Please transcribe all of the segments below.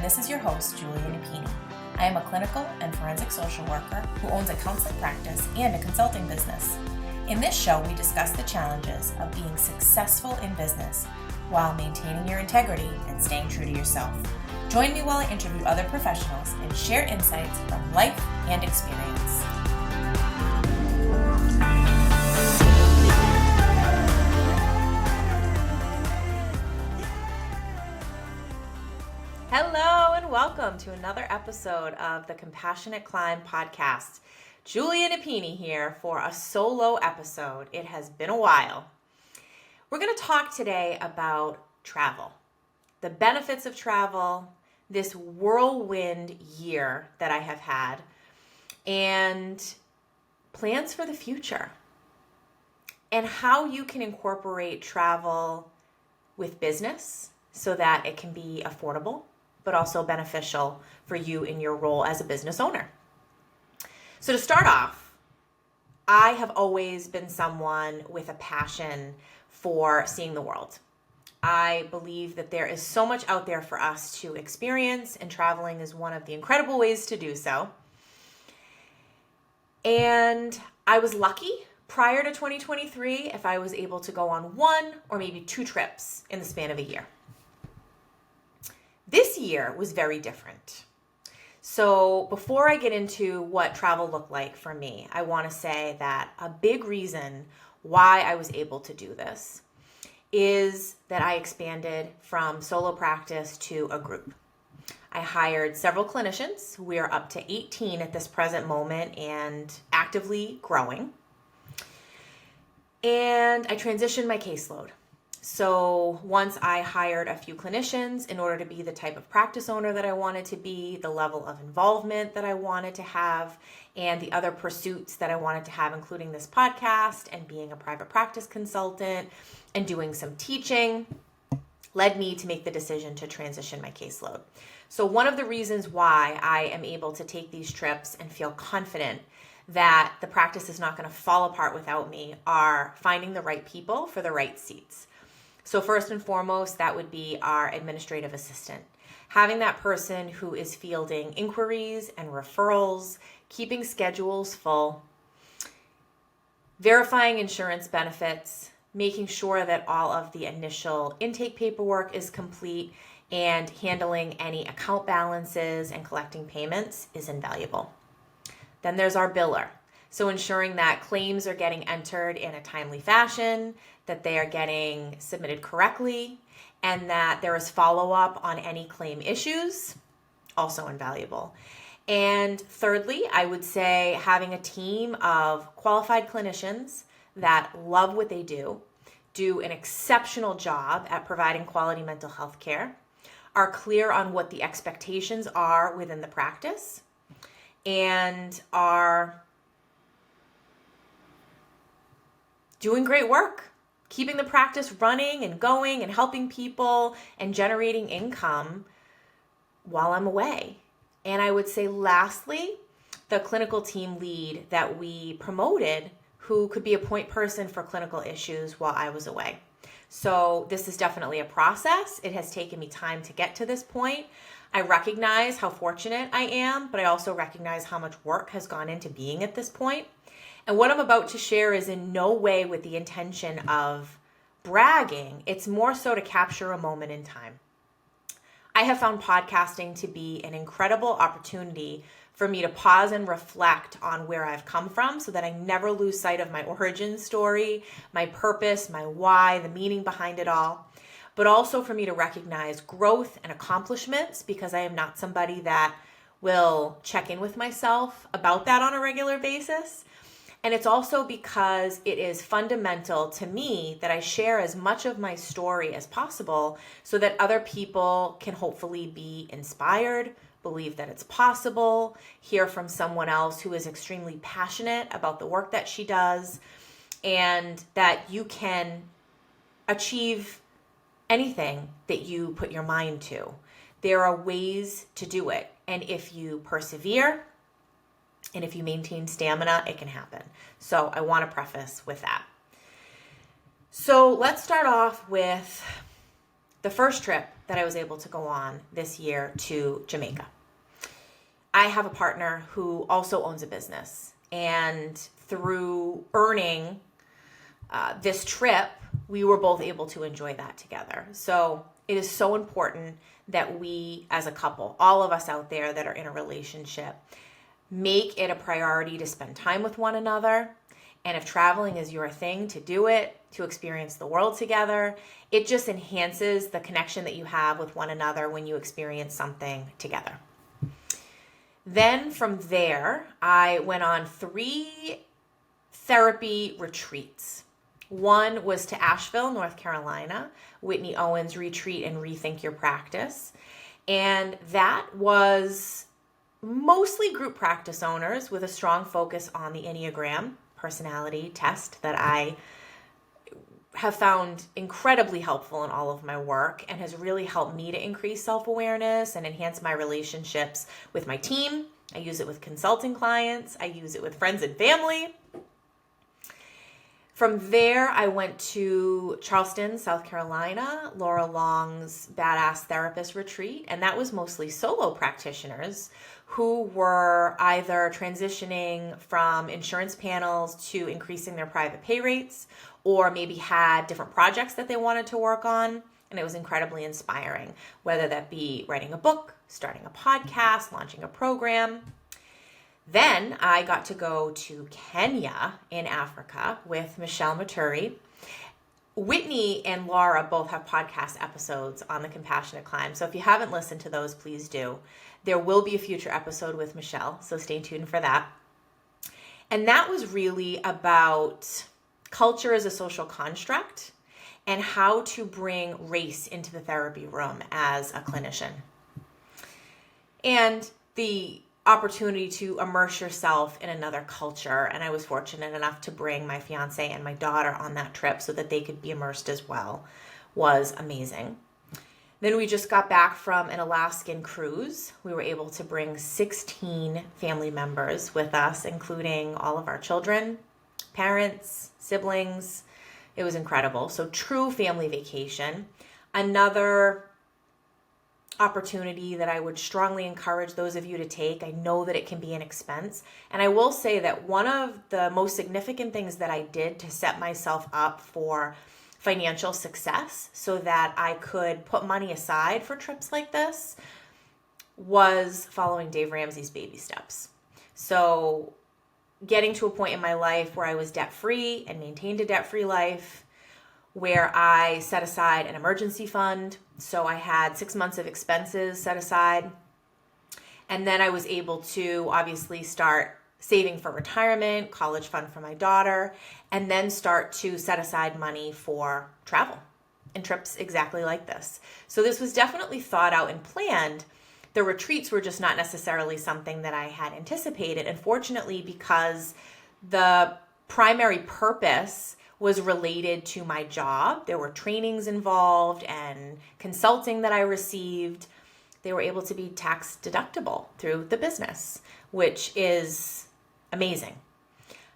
this is your host, Julia Nepini. I am a clinical and forensic social worker who owns a counseling practice and a consulting business. In this show, we discuss the challenges of being successful in business while maintaining your integrity and staying true to yourself. Join me while I interview other professionals and share insights from life and experience. Hello and welcome to another episode of the Compassionate Climb podcast. Julia Nepini here for a solo episode. It has been a while. We're going to talk today about travel, the benefits of travel, this whirlwind year that I have had, and plans for the future, and how you can incorporate travel with business so that it can be affordable, but also beneficial for you in your role as a business owner. So to start off, I have always been someone with a passion for seeing the world. I believe that there is so much out there for us to experience, and traveling is one of the incredible ways to do so. And I was lucky prior to 2023 if I was able to go on one or maybe two trips in the span of a year. This year was very different. So before I get into what travel looked like for me, I want to say that a big reason why I was able to do this is that I expanded from solo practice to a group. I hired several clinicians. We are up to 18 at this present moment and actively growing. And I transitioned my caseload. So once I hired a few clinicians in order to be the type of practice owner that I wanted to be, the level of involvement that I wanted to have, and the other pursuits that I wanted to have, including this podcast and being a private practice consultant and doing some teaching, led me to make the decision to transition my caseload. So one of the reasons why I am able to take these trips and feel confident that the practice is not going to fall apart without me are finding the right people for the right seats. So first and foremost, that would be our administrative assistant. Having that person who is fielding inquiries and referrals, keeping schedules full, verifying insurance benefits, making sure that all of the initial intake paperwork is complete, and handling any account balances and collecting payments is invaluable. Then there's our biller. So ensuring that claims are getting entered in a timely fashion, that they are getting submitted correctly, and that there is follow-up on any claim issues, also invaluable. And thirdly, I would say having a team of qualified clinicians that love what they do an exceptional job at providing quality mental health care, are clear on what the expectations are within the practice, and are doing great work, keeping the practice running and going and helping people and generating income while I'm away. And I would say lastly, the clinical team lead that we promoted who could be a point person for clinical issues while I was away. So this is definitely a process. It has taken me time to get to this point. I recognize how fortunate I am, but I also recognize how much work has gone into being at this point. And what I'm about to share is in no way with the intention of bragging. It's more so to capture a moment in time. I have found podcasting to be an incredible opportunity for me to pause and reflect on where I've come from so that I never lose sight of my origin story, my purpose, my why, the meaning behind it all, but also for me to recognize growth and accomplishments because I am not somebody that will check in with myself about that on a regular basis. And it's also because it is fundamental to me that I share as much of my story as possible so that other people can hopefully be inspired, believe that it's possible, hear from someone else who is extremely passionate about the work that she does, and that you can achieve anything that you put your mind to. There are ways to do it. And if you persevere, and if you maintain stamina, it can happen. So I want to preface with that. So let's start off with the first trip that I was able to go on this year to Jamaica. I have a partner who also owns a business, and through earning this trip, we were both able to enjoy that together. So it is so important that we as a couple, all of us out there that are in a relationship, make it a priority to spend time with one another. And if traveling is your thing, to do it, to experience the world together. It just enhances the connection that you have with one another when you experience something together. Then from there, I went on 3 therapy retreats. One was to Asheville, North Carolina, Whitney Owens Retreat and Rethink Your Practice. And that was mostly group practice owners with a strong focus on the Enneagram personality test that I have found incredibly helpful in all of my work and has really helped me to increase self-awareness and enhance my relationships with my team. I use it with consulting clients. I use it with friends and family. From there, I went to Charleston, South Carolina, Laura Long's Badass Therapist Retreat, and that was mostly solo practitioners who were either transitioning from insurance panels to increasing their private pay rates, or maybe had different projects that they wanted to work on, and it was incredibly inspiring, whether that be writing a book, starting a podcast, launching a program. Then I got to go to Kenya in Africa with Michelle Maturi. Whitney and Laura both have podcast episodes on the Compassionate Climb. So if you haven't listened to those, please do. There will be a future episode with Michelle, so stay tuned for that. And that was really about culture as a social construct and how to bring race into the therapy room as a clinician. And the opportunity to immerse yourself in another culture. And I was fortunate enough to bring my fiance and my daughter on that trip so that they could be immersed as well. Was amazing. Then we just got back from an Alaskan cruise. We were able to bring 16 family members with us, including all of our children, parents, siblings. It was incredible. So true family vacation. Another opportunity that I would strongly encourage those of you to take. I know that it can be an expense. And I will say that one of the most significant things that I did to set myself up for financial success so that I could put money aside for trips like this was following Dave Ramsey's baby steps. So getting to a point in my life where I was debt-free and maintained a debt-free life, where I set aside an emergency fund. So I had 6 months of expenses set aside. And then I was able to obviously start saving for retirement, college fund for my daughter, and then start to set aside money for travel and trips exactly like this. So this was definitely thought out and planned. The retreats were just not necessarily something that I had anticipated. And fortunately, because the primary purpose was related to my job, there were trainings involved and consulting that I received, they were able to be tax deductible through the business, which is amazing.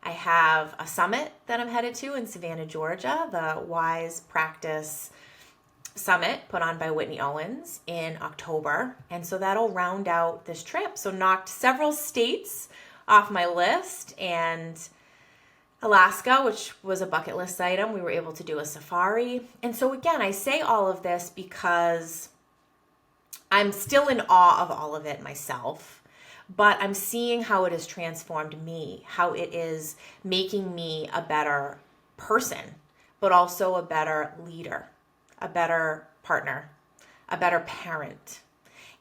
I have a summit that I'm headed to in Savannah, Georgia, the Wise Practice Summit put on by Whitney Owens in October. And so that'll round out this trip. So knocked several states off my list, and Alaska, which was a bucket list item, we were able to do a safari. And so again, I say all of this because I'm still in awe of all of it myself, but I'm seeing how it has transformed me, how it is making me a better person, but also a better leader, a better partner, a better parent.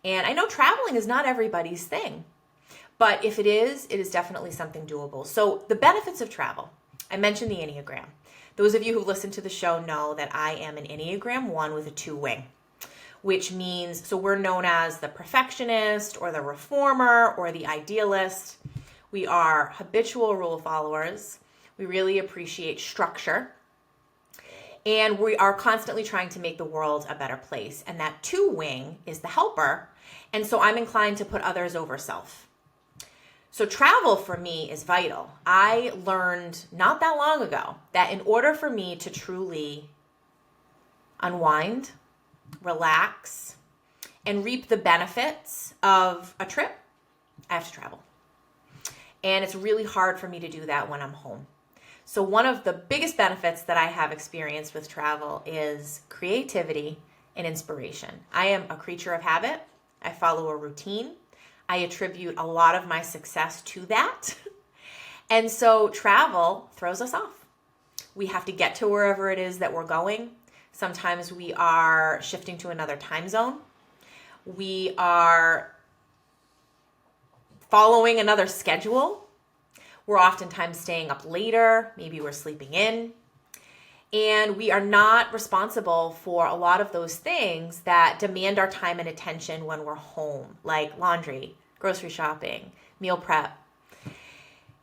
And I know traveling is not everybody's thing, but if it is definitely something doable. So the benefits of travel. I mentioned the Enneagram. Those of you who listen to the show know that I am an Enneagram 1 with a 2 wing, which means, so we're known as the perfectionist or the reformer or the idealist. We are habitual rule followers. We really appreciate structure. And we are constantly trying to make the world a better place. And that 2 wing is the helper. And so I'm inclined to put others over self. So travel for me is vital. I learned not that long ago that in order for me to truly unwind, relax, and reap the benefits of a trip, I have to travel. And it's really hard for me to do that when I'm home. So one of the biggest benefits that I have experienced with travel is creativity and inspiration. I am a creature of habit. I follow a routine. I attribute a lot of my success to that. And so travel throws us off. We have to get to wherever it is that we're going. Sometimes we are shifting to another time zone. We are following another schedule. We're oftentimes staying up later. Maybe we're sleeping in. And we are not responsible for a lot of those things that demand our time and attention when we're home, like laundry, grocery shopping, meal prep.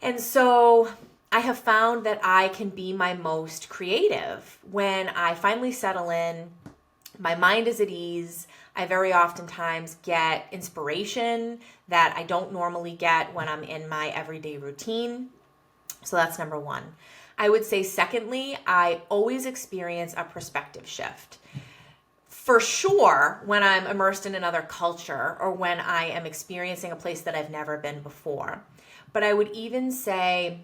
And so I have found that I can be my most creative when I finally settle in. My mind is at ease. I very oftentimes get inspiration that I don't normally get when I'm in my everyday routine. So that's number one. I would say secondly, I always experience a perspective shift. For sure, when I'm immersed in another culture or when I am experiencing a place that I've never been before. But I would even say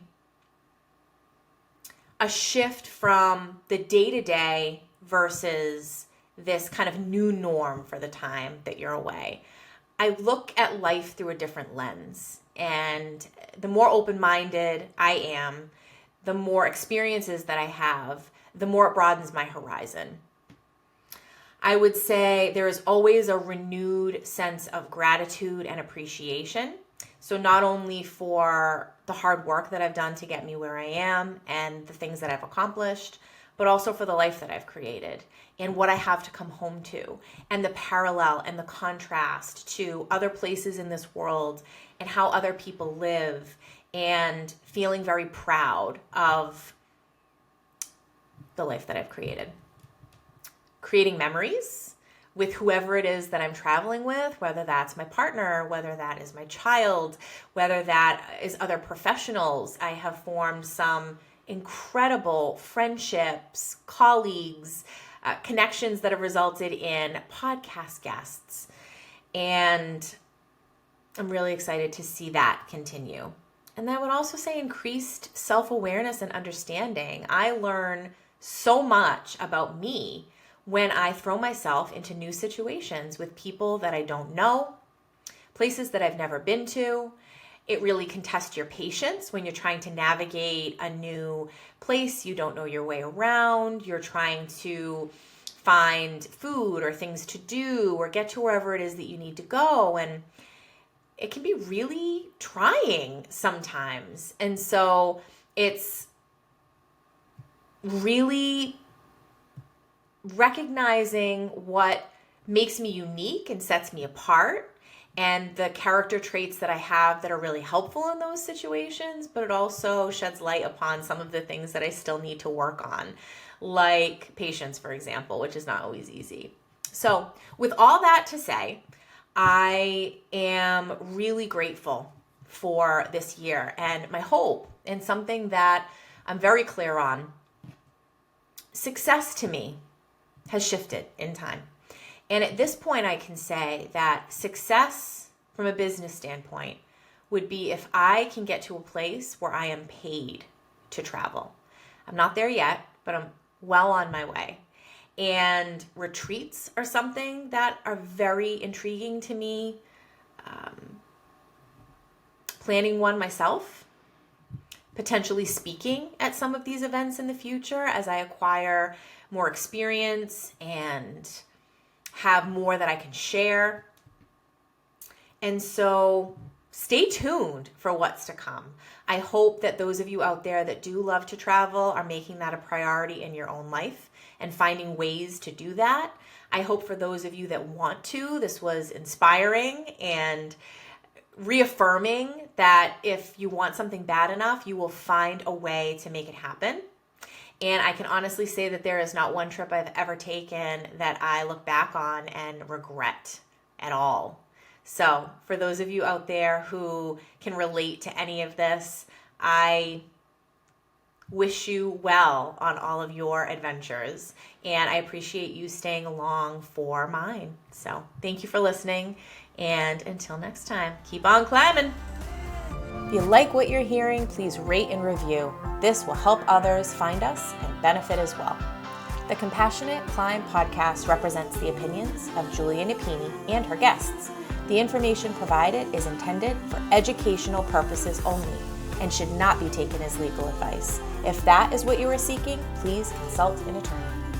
a shift from the day-to-day versus this kind of new norm for the time that you're away. I look at life through a different lens. And the more open-minded I am, the more experiences that I have, the more it broadens my horizon. I would say there is always a renewed sense of gratitude and appreciation. So not only for the hard work that I've done to get me where I am and the things that I've accomplished, but also for the life that I've created and what I have to come home to and the parallel and the contrast to other places in this world and how other people live, and feeling very proud of the life that I've created. Creating memories with whoever it is that I'm traveling with, whether that's my partner, whether that is my child, whether that is other professionals. I have formed some incredible friendships, colleagues, connections that have resulted in podcast guests. And I'm really excited to see that continue. And I would also say increased self-awareness and understanding. I learn so much about me when I throw myself into new situations with people that I don't know, places that I've never been to. It really can test your patience when you're trying to navigate a new place. You don't know your way around. You're trying to find food or things to do or get to wherever it is that you need to go. And it can be really trying sometimes. And so it's really recognizing what makes me unique and sets me apart and the character traits that I have that are really helpful in those situations, but it also sheds light upon some of the things that I still need to work on, like patience, for example, which is not always easy. So with all that to say, I am really grateful for this year, and my hope, and something that I'm very clear on, success to me has shifted in time. And at this point, I can say that success from a business standpoint would be if I can get to a place where I am paid to travel. I'm not there yet, but I'm well on my way. And retreats are something that are very intriguing to me. Planning one myself, potentially speaking at some of these events in the future as I acquire more experience and have more that I can share. And so stay tuned for what's to come. I hope that those of you out there that do love to travel are making that a priority in your own life and finding ways to do that. I hope for those of you that want to, this was inspiring and reaffirming that if you want something bad enough, you will find a way to make it happen. And I can honestly say that there is not one trip I've ever taken that I look back on and regret at all. So for those of you out there who can relate to any of this, I wish you well on all of your adventures, and I appreciate you staying along for mine. So thank you for listening, and until next time, keep on climbing. If you like what you're hearing, please rate and review. This will help others find us and benefit as well. The Compassionate Climb podcast represents the opinions of Julia Nepini and her guests. The information provided is intended for educational purposes only and should not be taken as legal advice. If that is what you are seeking, please consult an attorney.